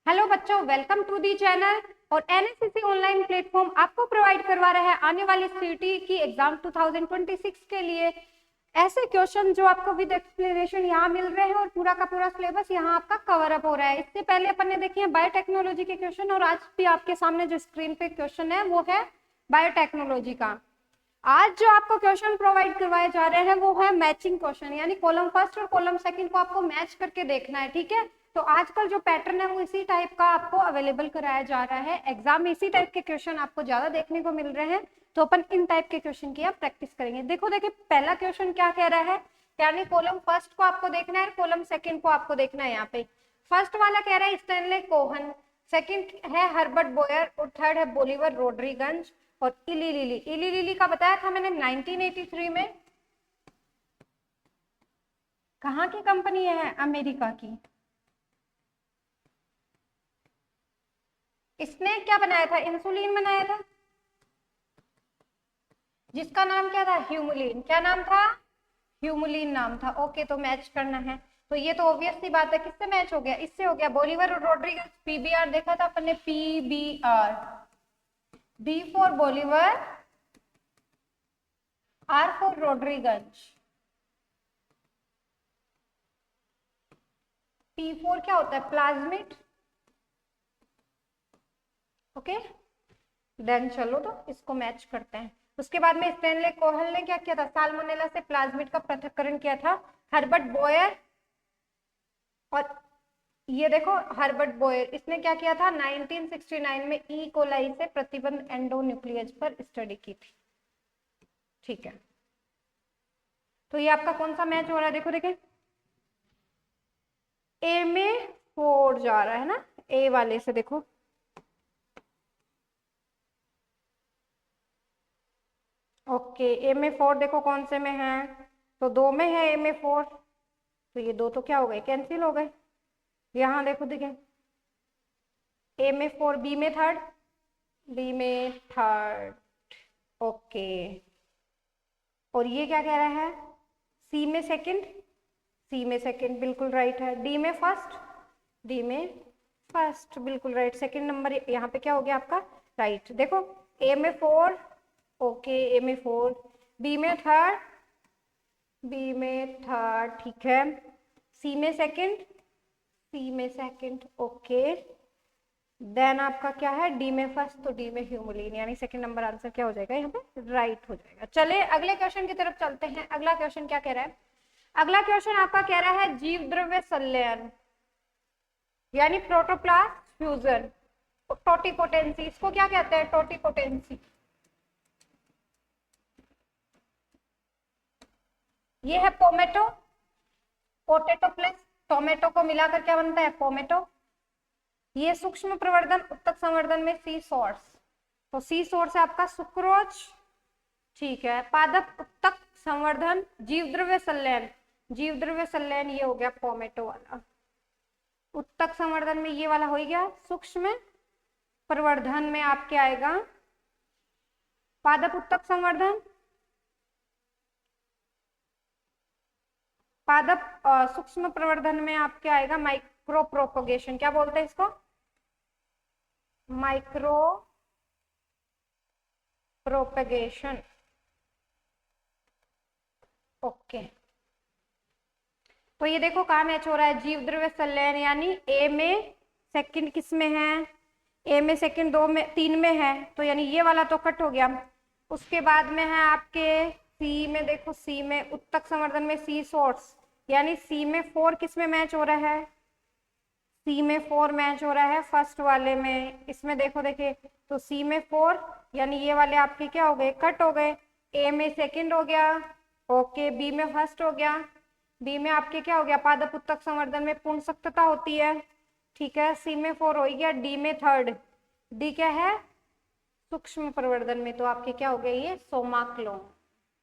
Hello बच्चों, welcome to the channel. और NSCC online platform आपको प्रोवाइड करवा रहा है आने वाली सीटी की एग्जाम 2026 के लिए ऐसे क्वेश्चन जो आपको विद एक्सप्लेनेशन यहाँ मिल रहे हैं और पूरा का पूरा सिलेबस यहाँ आपका कवर अप हो रहा है। इससे पहले अपन ने देखे हैं बायोटेक्नोलॉजी के क्वेश्चन और आज भी आपके सामने जो स्क्रीन पे क्वेश्चन है वो है बायोटेक्नोलॉजी का। आज जो आपको क्वेश्चन प्रोवाइड करवाए जा रहे हैं वो है मैचिंग क्वेश्चन, यानी कॉलम फर्स्ट और कॉलम सेकंड को आपको मैच करके देखना है। ठीक है, तो आजकल जो पैटर्न है वो इसी टाइप का आपको अवेलेबल कराया जा रहा है। एग्जाम में इसी टाइप के क्वेश्चन आपको ज्यादा देखने को मिल रहे हैं, तो अपन इन टाइप के क्वेश्चन की आप प्रैक्टिस करेंगे। देखिए पहला क्वेश्चन क्या कह रहा है, यानी कॉलम फर्स्ट को आपको देखना है, कॉलम सेकंड को आपको देखना है। यहाँ पे फर्स्ट वाला कह रहा है स्टैनले कोहन, सेकंड है हर्बर्ट बोयर और थर्ड है बोलिवर रोड्रिगंज और इली लिली। इली लिली का बताया था मैंने 1983 में। कहाँ की कंपनी है? अमेरिका की। इसने क्या बनाया था? इंसुलिन बनाया था, जिसका नाम क्या था? ह्यूमुलिन। क्या नाम था? ह्यूमुलिन नाम था। ओके, तो मैच करना है। तो ये तो ऑब्वियस सी बात है, किससे मैच हो गया? इससे हो गया। बोलिवर और रोड्रिगस, पीबीआर देखा था अपन ने, PBR. B for Bolivar, R for Rodriguez, P for क्या होता है? प्लाज्मिड। ओके, देन चलो तो इसको मैच करते हैं। उसके बाद में स्टैनले कोहल ने क्या किया था? साल्मोनेला से प्लाज्मिड का पृथक्करण किया था। हर्बर्ट बोयर, और ये देखो हर्बर्ट बोयर, इसने क्या किया था? 1969 में ई कोलाई से प्रतिबंध एंडोन्यूक्लियस पर स्टडी की थी। ठीक है, तो ये आपका कौन सा मैच हो रहा है? देखो देखे, ए में 4 जा रहा है ना, ए वाले से देखो। ओके, ए में 4 देखो कौन से में है, तो 2 में है ए में 4, तो ये 2 तो क्या हो गए? कैंसिल हो गए। यहाँ देखो देखें, ए में 4, बी में थर्ड, बी में थर्ड। ओके, और ये क्या कह रहा है? सी में सेकंड, सी में सेकंड बिल्कुल राइट है। डी में फर्स्ट, डी में फर्स्ट बिल्कुल राइट। सेकंड नंबर यहाँ पे क्या हो गया आपका? राइट। देखो ए में 4, ओके, ए में 4, बी में थर्ड, बी में थर्ड, ठीक है। सी में सेकंड, सी में सेकंड, ओके। देन आपका क्या है? डी में फर्स्ट, तो डी में ह्यूमुलिन, यानी सेकंड नंबर आंसर क्या हो जाएगा यहाँ पे? राइट हो जाएगा। चले अगले क्वेश्चन की तरफ चलते हैं। अगला क्वेश्चन क्या कह रहा है? अगला क्वेश्चन आपका कह रहा है जीव द्रव्य संलयन, यानी प्रोटोप्लास्ट फ्यूजन, टोटिपोटेंसी। इसको क्या कहते हैं? टोटिपोटेंसी। ये है पोमेटो, पोटेटो प्लस टोमेटो को मिलाकर क्या बनता है? पोमेटो। ये सूक्ष्म प्रवर्धन, उत्तक संवर्धन में सी सोर्स, तो सी सोर्स है आपका सुक्रोज। ठीक है, पादप उत्तक संवर्धन, जीव द्रव्य संलयन, जीव द्रव्य संलयन ये हो गया पोमेटो वाला। उत्तक संवर्धन में ये वाला हो गया। सूक्ष्म प्रवर्धन में आपके आएगा पादप उत्तक संवर्धन, पादप सूक्ष्म प्रवर्धन में आपके आएगा माइक्रो प्रोपोगेशन। क्या बोलते हैं इसको? Micro propagation. ओके, तो ये देखो कहाँ मैच हो रहा है? जीव द्रव्य संलयन, यानी ए में सेकंड किस में है? ए में सेकंड 2 में 3 में है, तो यानी ये वाला तो कट हो गया। उसके बाद में है आपके सी में, देखो सी में उत्तक संवर्धन में सी सोर्स, यानी सी में 4 किस में मैच हो रहा है? सी में 4 मैच हो रहा है फर्स्ट वाले में। इसमें देखो देखिए, तो सी में 4, यानी ये वाले आपके क्या हो गए? कट हो गए। ए में सेकंड हो गया, ओके, बी में फर्स्ट हो गया, बी में आपके क्या हो गया? पादप उत्तक संवर्धन में पूर्ण सख्तता होती है। ठीक है, सी में 4 हो गया, डी में थर्ड, डी क्या है? सूक्ष्म प्रवर्धन में, तो आपके क्या हो गया? ये सोमाक्लोन।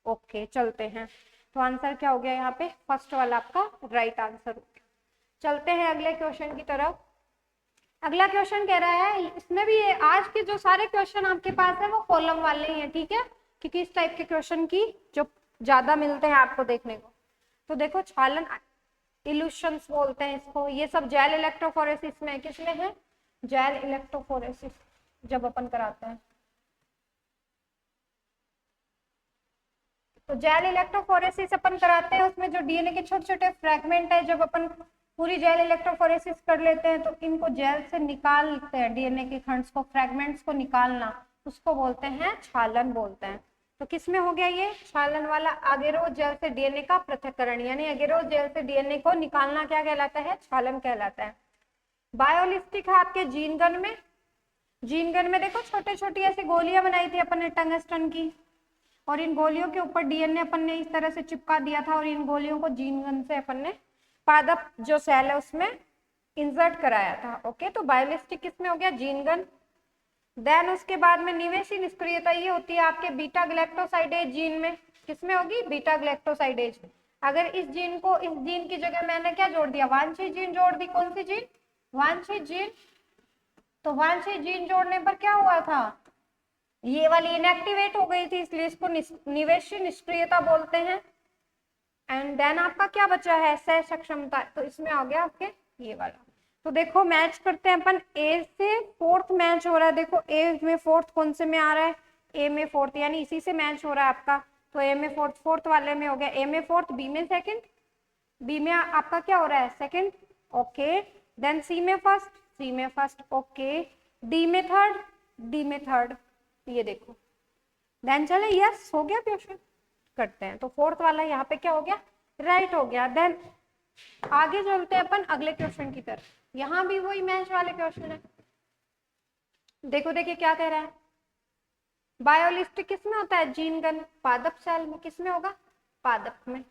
ओके, चलते हैं। तो आंसर क्या हो गया यहाँ पे? फर्स्ट वाला आपका राइट आंसर हो गया। चलते हैं अगले क्वेश्चन की तरफ। अगला क्वेश्चन कह रहा है, इसमें भी आज के जो सारे क्वेश्चन आपके पास है वो कॉलम वाले ही हैं। ठीक है, क्योंकि इस टाइप के क्वेश्चन की जो ज्यादा मिलते हैं आपको देखने को। तो देखो छालन इल्यूशंस बोलते हैं इसको, ये सब जेल इलेक्ट्रोफोरेसिस में किसमें है? जेल इलेक्ट्रोफोरेसिस जब अपन कराते हैं, तो जेल इलेक्ट्रोफोरेसिस अपन कराते हैं, उसमें जो डीएनए के छोटे छोटे फ्रैगमेंट है, जब अपन पूरी जेल इलेक्ट्रोफोरेसिस कर लेते हैं तो इनको जेल से निकालते हैं, डीएनए के खंड्स को, फ्रैगमेंट्स को निकालना, उसको बोलते हैं छालन बोलते हैं। तो किसमें हो गया ये छालन वाला? अगेरोस जेल से डीएनए का पृथक्करण, यानी अगेरोस जेल से डीएनए को निकालना क्या कहलाता है? छालन कहलाता है। बायोलिस्टिक है आपके जीन गन में। जीन गन में देखो छोटे छोटी ऐसी गोलियां बनाई थी अपन ने टंगस्टन की, और इन गोलियों के ऊपर डीएनए अपन ने इस तरह से चिपका दिया था, और इन गोलियों को जीन गन से अपन ने पादप जो सेल है उसमें इंसर्ट कराया था। ओके, तो बायोलिस्टिक किसमें हो गया? Gene gun. देन उसके बाद में निवेशी निष्क्रियता ये होती है आपके बीटा ग्लैक्टोसाइडेज जीन में। किसमें होगी? Beta galactosidase. अगर इस जीन को, इस जीन की जगह मैंने क्या जोड़ दिया? वांछित जीन जोड़ दी। कौन सी जीन? वांछित जीन। तो वांछित जीन जोड़ने पर क्या हुआ था? ये वाली इनएक्टिवेट हो गई थी, इसलिए इसको निवेशी निष्क्रियता बोलते हैं। एंड देन आपका क्या बचा है? सह सक्षमता। तो इसमें आ गया आपके ये वाला। तो देखो मैच करते हैं अपन, ए से फोर्थ मैच हो रहा है। देखो ए में फोर्थ कौन से में आ रहा है? ए में फोर्थ, यानी इसी से मैच हो रहा है आपका। तो ए में फोर्थ, फोर्थ वाले में हो गया। ए में फोर्थ, बी में सेकंड, बी में आपका क्या हो रहा है? सेकंड। ओके, देन सी में फर्स्ट, सी में फर्स्ट। ओके, डी में थर्ड, डी में थर्ड। ये देखो, देन चले, यस हो गया क्वेश्चन। करते हैं तो फोर्थ वाला यहाँ पे क्या हो गया? राइट हो गया। देन आगे चलते हैं अपन अगले क्वेश्चन की तरफ। यहाँ भी वही मैच वाले क्वेश्चन है। देखो देखिए क्या कह रहा है। बायोलिस्टिक किसमें होता है? Gene gun. पादप सेल में। किसमें होगा? पादप में।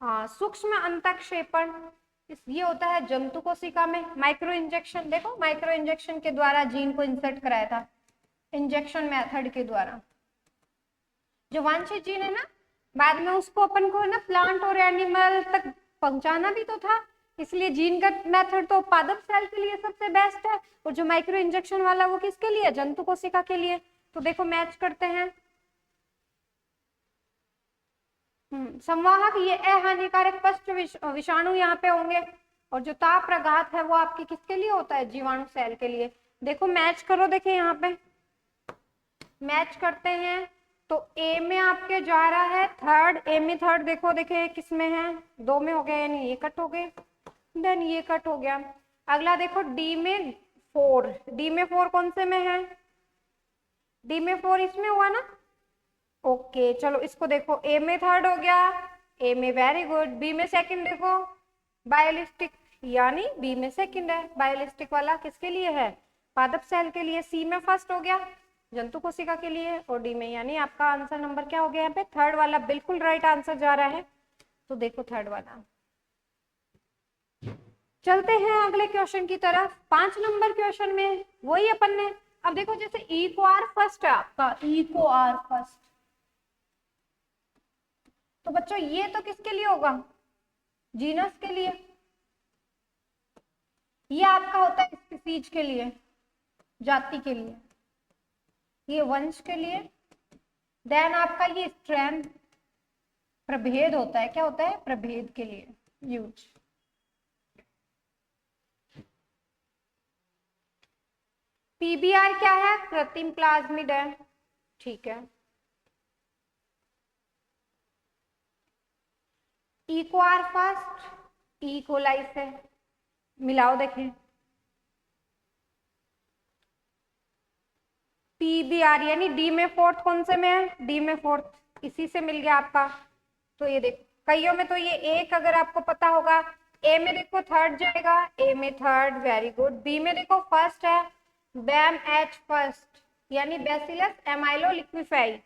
हाँ, सूक्ष्म अंतःक्षेपण ये होता है जंतु कोशिका में। माइक्रो इंजेक्शन, देखो माइक्रो इंजेक्शन के द्वारा जीन को इंसर्ट कराया था, इंजेक्शन मेथड के द्वारा। जो वांछित जीन है ना, बाद में उसको अपन को है ना प्लांट और एनिमल तक पहुंचाना भी तो था, इसलिए जीन का मेथड तो पादप सेल के लिए सबसे बेस्ट है, और जो माइक्रो इंजेक्शन वाला वो किसके लिए? जंतु कोशिका के लिए। तो देखो मैच करते हैं। संवाहक ये अहानिकारक पश्च विषाणु यहाँ पे होंगे, और जो ताप प्रघात है वो आपकी किसके लिए होता है? जीवाणु सेल के लिए। देखो मैच करो, देखिए यहाँ पे मैच करते हैं। तो ए में आपके जा रहा है थर्ड, ए में थर्ड। देखो देखिए किस में है? दो में हो गया, यानी ये कट हो गए, देन ये कट हो गया। अगला देखो डी में फोर, डी में फोर कौन से में है? डी में फोर इसमें हुआ ना। ओके चलो इसको देखो, ए में थर्ड हो गया, ए में, वेरी गुड। बी में सेकंड, देखो बायोलिस्टिक, यानी बी में सेकंड है। बायोलिस्टिक वाला किसके लिए है? पादप सेल के लिए। सी में फर्स्ट हो गया, जंतु कोशिका के लिए। और डी में, यानी आपका आंसर नंबर क्या हो गया यहाँ पे? थर्ड वाला बिल्कुल राइट आंसर जा रहा है। तो देखो थर्ड वाला। चलते हैं अगले क्वेश्चन की तरफ। 5 नंबर क्वेश्चन में वही अपन ने, अब देखो जैसे ई को आर फर्स्ट है आपका, ई को आर फर्स्ट, तो बच्चों ये तो किसके लिए होगा? जीनस के लिए। ये आपका होता है स्पीसीज के लिए, जाति के लिए, ये वंश के लिए। देन आपका ये स्ट्रैंड, प्रभेद होता है। क्या होता है? प्रभेद के लिए यूज। पीबीआर क्या है? कृत्रिम प्लाज्मिड है, ठीक है। ई को आर फर्स्ट, ई कोलाई से मिलाओ देखें। पीबीआर यानी डी में फोर्थ कौन से में है? डी में फोर्थ, इसी से मिल गया आपका। तो ये देखो कईयों में तो ये एक अगर आपको पता होगा, ए में देखो थर्ड जाएगा, ए में थर्ड, वेरी गुड। बी में देखो फर्स्ट है, बैम एच फर्स्ट, यानी बैसिलस एमाइलो लिक्विफाई।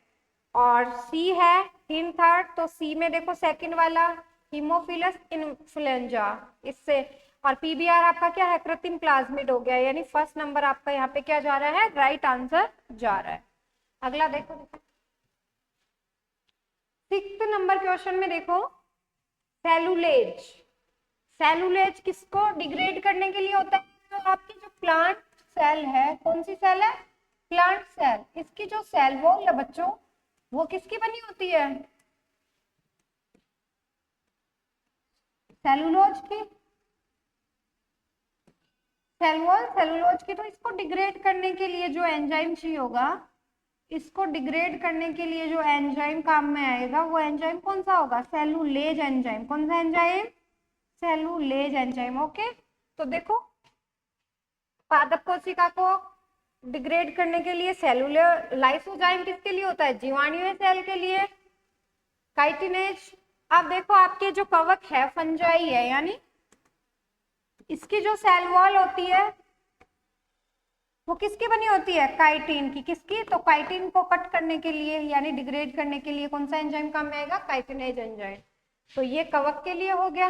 और सी है हिम थर्ड, तो सी में देखो सेकंड वाला हीमोफिलस इन्फ्लुएंजा, इससे। और पीबीआर आपका क्या है? कृत्रिम प्लाज्मिड हो गया, यानी फर्स्ट नंबर आपका यहाँ पे क्या जा रहा है? राइट आंसर जा रहा है। अगला देखो, 6 नंबर क्वेश्चन में देखो, सेलुलेज। सेलुलेज किसको डिग्रेड करने के लिए होता है? तो आपकी जो प्लांट सेल है, कौन सी सेल है? Plant cell. इसकी जो सेल वॉल है बच्चों, वो किसकी बनी होती है? सेलुलोज की। सेल वॉल सेलुलोज की, तो इसको डिग्रेड करने के लिए जो एंजाइम चाहिए होगा, इसको डिग्रेड करने के लिए जो एंजाइम काम में आएगा वो एंजाइम कौन सा होगा, सेलुलेज एंजाइम। कौन सा एंजाइम, सेलुलेज एंजाइम। ओके, तो देखो पादप कोशिका को डिग्रेड करने के लिए सेलुलर लाइसोजाइम किसके लिए होता है, जीवाणुओं सेल के लिए, काइटिनेज। अब देखो आपके जो कवक है फंजाई है, यानी इसकी जो सेल वॉल होती है वो किसकी बनी होती है, काइटिन की। किसकी, तो काइटिन को कट करने के लिए यानी डिग्रेड करने के लिए कौन सा एंजाइम काम में आएगा, काइटिनेज एंजाइम। तो ये कवक के लिए हो गया,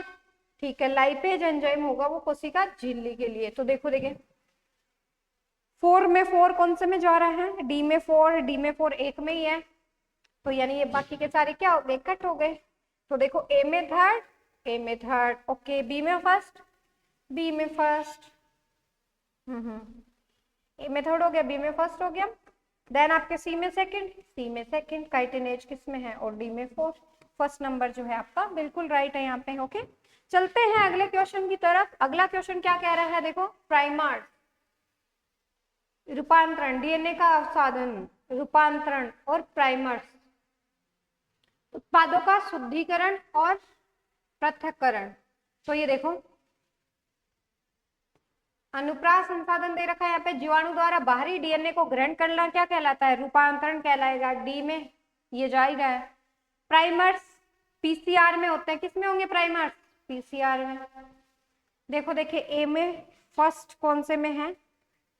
ठीक है। लाइपेज एंजाइम होगा वो कोशिका झिल्ली के लिए। तो देखो देखिए 4 में 4 कौन से में जा रहा है, डी में 4, डी में 4 एक में ही है, तो यानी ये बाकी के सारे क्या हो गए, कट हो गए। तो देखो ए में थर्ड, ए में थर्ड, ओके, बी में फर्स्ट, बी में फर्स्ट, ए में थर्ड हो गया, बी में फर्स्ट हो गया। देन आपके सी में सेकंड, सी में सेकंड, काइटिनेज किस में है, और डी में फोर्थ। फर्स्ट नंबर जो है आपका बिल्कुल राइट है यहाँ पे। ओके, चलते हैं अगले क्वेश्चन की तरफ। अगला क्वेश्चन क्या कह रहा है, देखो प्राइमर्स, रूपांतरण, डीएनए का अवसाधन, रूपांतरण और प्राइमर्स, उत्पादों का शुद्धिकरण और पृथक्करण। तो ये देखो अनुप्रास संसाधन दे रखा है यहाँ पे, जीवाणु द्वारा बाहरी डीएनए को ग्रहण करना क्या कहलाता है, रूपांतरण कहलाएगा। डी में ये जा ही रहा है। प्राइमर्स पीसीआर में होते हैं, किस में होंगे प्राइमर्स, पीसीआर में। देखो देखिए ए में फर्स्ट कौन से में है,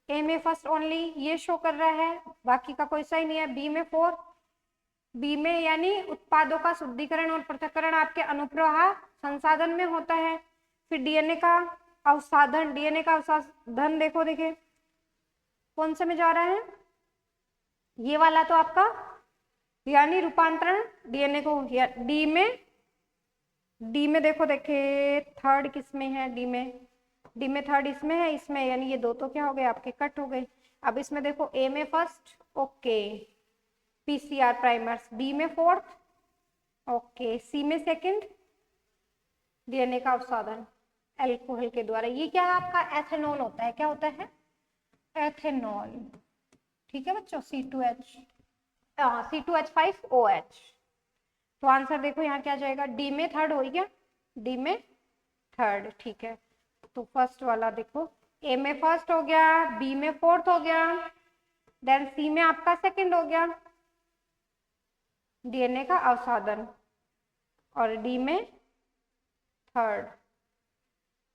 ए में फर्स्ट ओनली ये शो कर रहा है, बाकी का कोई सही नहीं है। बी में 4, बी में यानी उत्पादों का शुद्धिकरण और पृथक्करण आपके अनुप्रवाह संसाधन में होता है। फिर डीएनए का अवसाधन, डीएनए का अवसाधन देखो देखिए कौन से में जा रहा है, ये वाला तो आपका यानी रूपांतरण डीएनए को, डी में देखो देखिए थर्ड किस में है, डी में थर्ड इसमें है, इसमें, यानी ये दो तो क्या हो गए आपके, कट हो गए। अब इसमें देखो ए में first, okay, PCR primers, B में फोर्थ, ओके, सी में सेकंड, डीएनए का अवसाधन एल्कोहल के द्वारा। ये क्या है आपका, एथेनॉल होता है। क्या होता है, एथेनॉल। ठीक है बच्चों, C2H5OH। तो आंसर देखो यहाँ क्या जाएगा, डी में थर्ड हो गया, डी में थर्ड, ठीक है। तो फर्स्ट वाला देखो ए में फर्स्ट हो गया, बी में फोर्थ हो गया, देन सी में आपका सेकंड हो गया डीएनए का अवसाधन, और डी में थर्ड,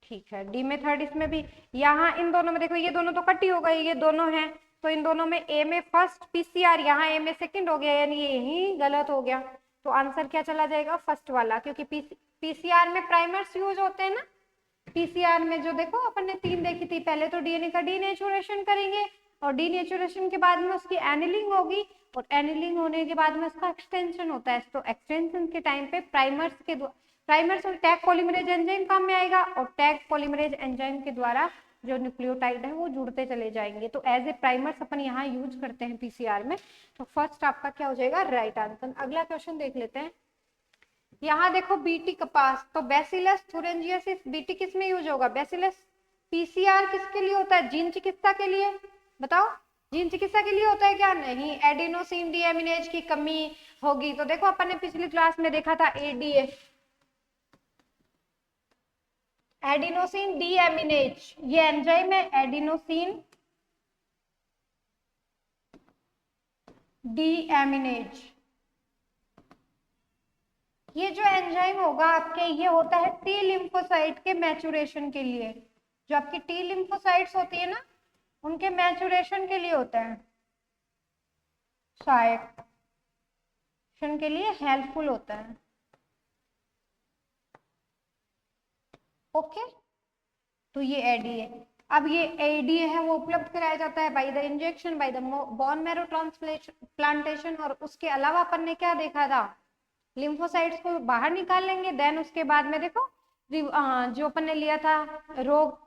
ठीक है। डी में थर्ड इसमें भी, यहाँ इन दोनों में देखो ये दोनों तो कटी हो गई, ये दोनों हैं, तो इन दोनों में ए में फर्स्ट पीसीआर, यहाँ ए में सेकंड हो गया, यानी ये यही गलत हो गया। तो आंसर क्या चला जाएगा, फर्स्ट वाला, क्योंकि पीसीआर में प्राइमर्स यूज होते हैं ना। पीसीआर में जो देखो अपन ने 3 देखी थी, पहले तो डीएनए का डीनेचुरेशन करेंगे, और डीनेचुरेशन के बाद में उसकी एनिलिंग होगी, और एनिलिंग होने के बाद में उसका एक्सटेंशन होता है। तो एक्सटेंशन के टाइम पे प्राइमर्स और टैग पॉलीमरेज एंजाइम काम में आएगा, और टैग पॉलीमरेज एंजाइम के द्वारा जो न्यूक्लियोटाइड है वो जुड़ते चले जाएंगे। तो एज ए प्राइमर्स अपन यहाँ यूज करते हैं पीसीआर में। तो फर्स्ट आपका क्या हो जाएगा, राइट आंसर। अगला क्वेश्चन देख लेते हैं। यहाँ देखो बीटी कपास, तो बैसिलस थुरिंजियसिस बीटी किस में यूज होगा, बैसिलस। पीसीआर किसके लिए होता है, जीन चिकित्सा के लिए, बताओ जीन चिकित्सा के लिए होता है क्या, नहीं। एडिनोसिन डीएमिनेज की कमी होगी, तो देखो अपन ने पिछली क्लास में देखा था एडीए, एडिनोसिन डीएमिनेज, ये एंजाइम है एडिनोसिन डीएमिनेज। ये जो एंजाइम होगा आपके, ये होता है टी लिम्फोसाइट के मैचुरेशन के लिए। जो आपकी टी लिम्फोसाइट्स होती है ना, उनके मैचुरेशन के लिए होता है, सहायक के लिए हेल्पफुल होता है। ओके, तो ये एडीए, अब ये एडीए है वो उपलब्ध कराया जाता है by the injection, by the bone marrow transplantation. और उसके अलावा अपन ने क्या देखा था, लिम्फोसाइट्स को बाहर निकाल लेंगे, देन उसके बाद में देखो जो अपन ने लिया था रोग,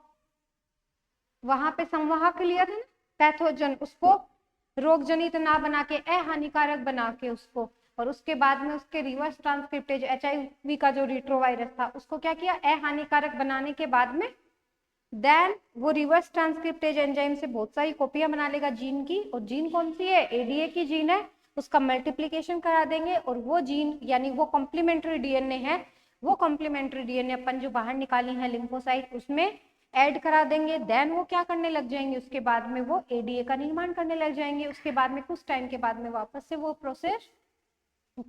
वहां पे संवाहक लिया था ना, पैथोजन, उसको रोगजनित ना बना के अहानिकारक बना के उसको, और उसके बाद में उसके रिवर्स ट्रांसक्रिप्टेज एचआईवी का जो रिट्रोवायरस था उसको क्या किया, अहानिकारक बनाने के बाद में देन वो रिवर्स ट्रांसक्रिप्टेज एंजाइम से बहुत सारी कॉपियां बना लेगा जीन की, और जीन कौन सी है, एडीए की जीन है, उसका मल्टीप्लीकेशन करा देंगे, और वो जीन यानी वो कॉम्प्लीमेंट्री डीएनए है, वो कॉम्प्लीमेंट्री डीएनए अपन जो बाहर निकाली है लिम्फोसाइट उसमें ऐड करा देंगे। देन वो क्या करने लग जाएंगे, उसके बाद में वो एडीए का निर्माण करने लग जाएंगे। उसके बाद में कुछ टाइम के बाद में वापस से वो प्रोसेस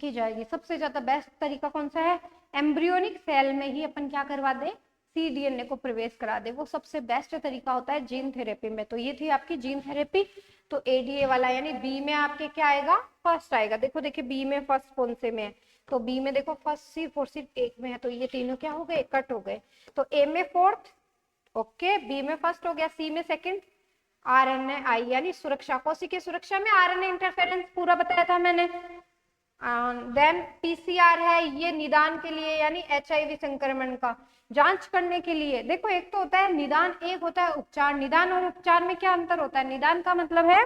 की जाएगी। सबसे ज्यादा बेस्ट तरीका कौन सा है, एम्ब्रियोनिक सेल में ही अपन क्या करवा दे, cDNA को प्रवेश करा दे, वो सबसे बेस्ट तरीका होता है जीन थेरेपी में। तो ये थी आपकी जीन थेरेपी। तो एडीए वाला यानी बी में आपके क्या आएगा, फर्स्ट आएगा। देखो देखिए बी में फर्स्ट कौन से में है, तो बी में देखो फर्स्ट सिर्फ और सिर्फ एक में है, तो ये तीनों क्या हो गए, कट हो गए। तो ए में फोर्थ, ओके, बी में फर्स्ट हो गया, सी में सेकंड, आरएनए आई यानी सुरक्षा, कोशिकीय सुरक्षा में आरएनए इंटरफेरेंस पूरा बताया था मैंने। देन पीसीआर है, ये निदान के लिए यानी एचआईवी संक्रमण का जांच करने के लिए। देखो एक तो होता है निदान, एक होता है उपचार। निदान और उपचार में क्या अंतर होता है, निदान का मतलब है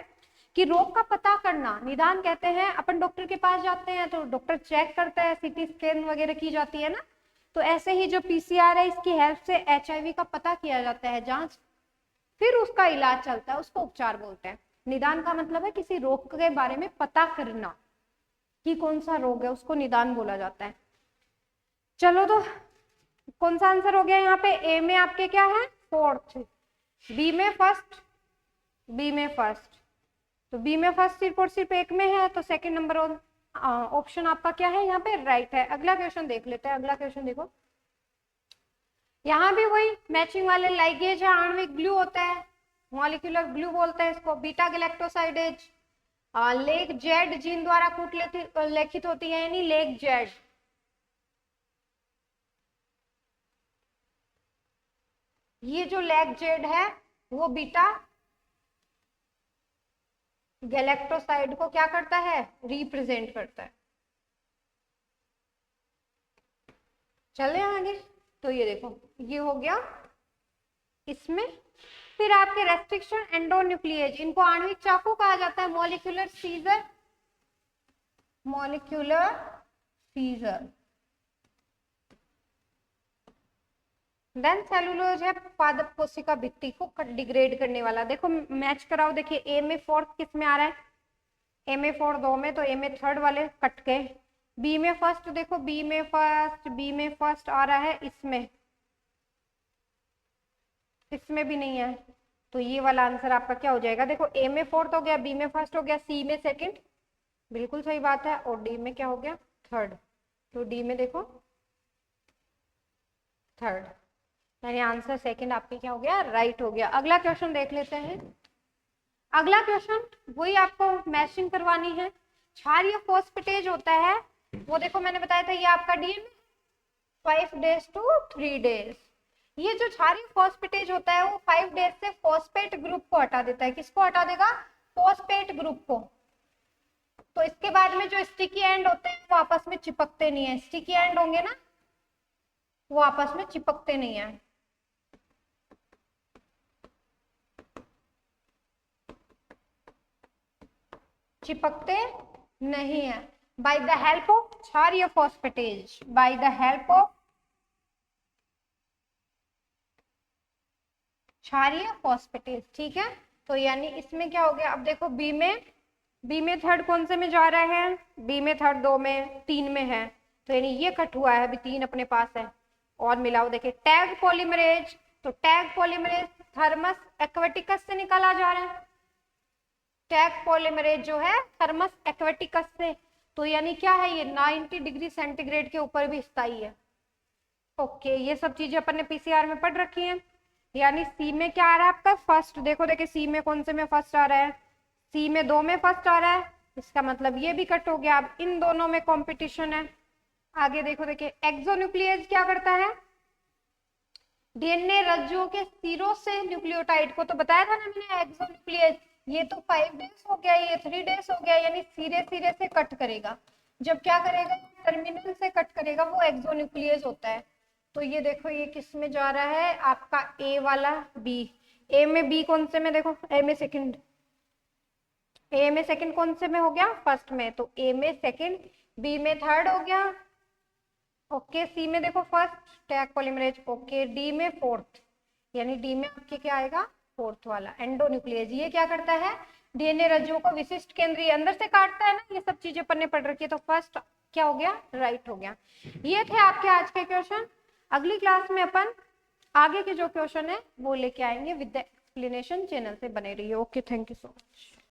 कि रोग का पता करना, निदान कहते हैं अपन डॉक्टर के पास जाते हैं तो डॉक्टर चेक करता है, सीटी स्कैन वगैरह की जाती है ना, तो ऐसे ही जो पीसीआर है इसकी हेल्प से एचआईवी का पता किया जाता है, जांच, फिर उसका इलाज चलता है, उसको उपचार बोलते हैं। निदान का मतलब है किसी रोग के बारे में पता करना कि कौन सा रोग है, उसको निदान बोला जाता है। चलो तो कौन सा आंसर हो गया यहाँ पे, ए में आपके क्या है फोर्थ, बी में फर्स्ट, बी में फर्स्ट, तो बी में फर्स्ट सिर्फ और सिर्फ एक में है, तो सेकंड नंबर ऑप्शन आपका क्या है यहाँ पे राइट है। अगला क्वेश्चन देख लेते हैं। अगला क्वेश्चन देखो, यहाँ भी वही मैचिंग वाले लाइगेज है, आणविक ग्लू होता है, मॉलिक्यूलर ग्लू बोलते हैं इसको, beta galactosidase leg Z gene द्वारा कूट लेखित होती है, यानी लेग जेड। ये जो लेग जेड है वो बीटा गैलेक्टोसाइड को क्या करता है, रिप्रेजेंट करता है। चले आगे, तो ये देखो ये हो गया इसमें। फिर आपके रेस्ट्रिक्शन एंडोन्यूक्लिएज, इनको आणविक चाकू कहा जाता है, molecular scissor, molecular scissor. Then cellulose है पादप कोशिका भित्ति को डिग्रेड करने वाला। देखो मैच कराओ, देखिए ए में फोर्थ किस में आ रहा है, ए में फोर्थ दो में, तो ए में थर्ड वाले कट गए। बी में फर्स्ट, देखो बी में फर्स्ट, बी में फर्स्ट आ रहा है, इसमें इसमें भी नहीं है, तो ये वाला आंसर आपका क्या हो जाएगा, देखो ए में फोर्थ हो गया, बी में फर्स्ट हो गया, सी में सेकंड, बिल्कुल सही बात है, और डी में क्या हो गया थर्ड, तो डी में देखो थर्ड, यानी आंसर सेकंड आपके क्या हो गया राइट हो गया। अगला क्वेश्चन देख लेते हैं। अगला क्वेश्चन वही आपको मैचिंग करवानी है। क्षारीय फॉस्फेटेज होता है वो, देखो मैंने बताया था ये आपका डीएनए 5 days to 3 days। ये जो क्षारीय फॉस्फेटेज होता है वो 5 days से फॉस्फेट ग्रुप को हटा देता है। किसको हटा देगा, फॉस्फेट ग्रुप को। तो इसके बाद में जो स्टिकी एंड होते हैं वो आपस में चिपकते नहीं है, स्टिकी एंड होंगे ना वो आपस में चिपकते नहीं है। चिपकते नहीं है बाय द हेल्प ऑफ क्षारीय phosphatase, by the help of क्षारीय फॉस्फेटेज। ठीक है, तो यानी इसमें क्या हो गया, अब देखो बी में थर्ड कौन से में जा रहा है, बी में थर्ड दो में तीन में है, तो यानी ये कट हुआ है, अभी तीन अपने पास है, और मिलाओ देखिए टैग पॉलीमरेज, तो टैग पॉलीमरेज थर्मस एक्वेटिकस से निकाला जा रहा है, टैग पॉलीमरेज जो है थर्मस एक्वेटिकस से, तो यानी क्या है ये 90 डिग्री सेंटीग्रेड के ऊपर भी स्थायी है। ओके, ये सब चीजें अपन ने पीसीआर में पढ़ रखी हैं। यानी सी में क्या आ रहा है आपका फर्स्ट, देखो देखिए सी में कौन से में फर्स्ट आ रहा है, सी में दो में फर्स्ट आ रहा है, इसका मतलब ये भी कट हो गया। अब इन दोनों में कंपटीशन है। आगे देखो देखिए एक्सोन्यूक्लिएज क्या करता है, डीएनए रज्जुओं के सिरों से न्यूक्लियोटाइड को, तो बताया था ना मैंने एक्सोन्यूक्लिएज, ये तो 5 days हो गया, ये 3 days हो गया, यानी सिरे सिरे से कट करेगा। जब क्या करेगा, टर्मिनल से कट करेगा, वो एक्सोन्यूक्लिएज होता है। तो ये देखो ये किस में जा रहा है आपका ए वाला बी, ए में बी कौन से में, देखो ए में सेकंड, ए में सेकंड कौन से में हो गया फर्स्ट में, तो ए में सेकंड, बी में थर्ड हो गया, ओके, सी में देखो first tag polymerase, okay, D में फोर्थ, यानी डी में आपके क्या आएगा, फोर्थ वाला एंडोन्यूक्लियस। ये क्या करता है, डीएनए रज्जुओं को विशिष्ट केंद्रीय अंदर से काटता है ना, ये सब चीजें पढ़ने पड़ रखी है, तो फर्स्ट क्या हो गया, राइट हो गया। ये थे आपके आज के क्वेश्चन। अगली क्लास में अपन आगे के जो क्वेश्चन है वो लेके आएंगे विद द एक्सप्लेनेशन। चैनल से बने रहिए। Okay, thank you so much.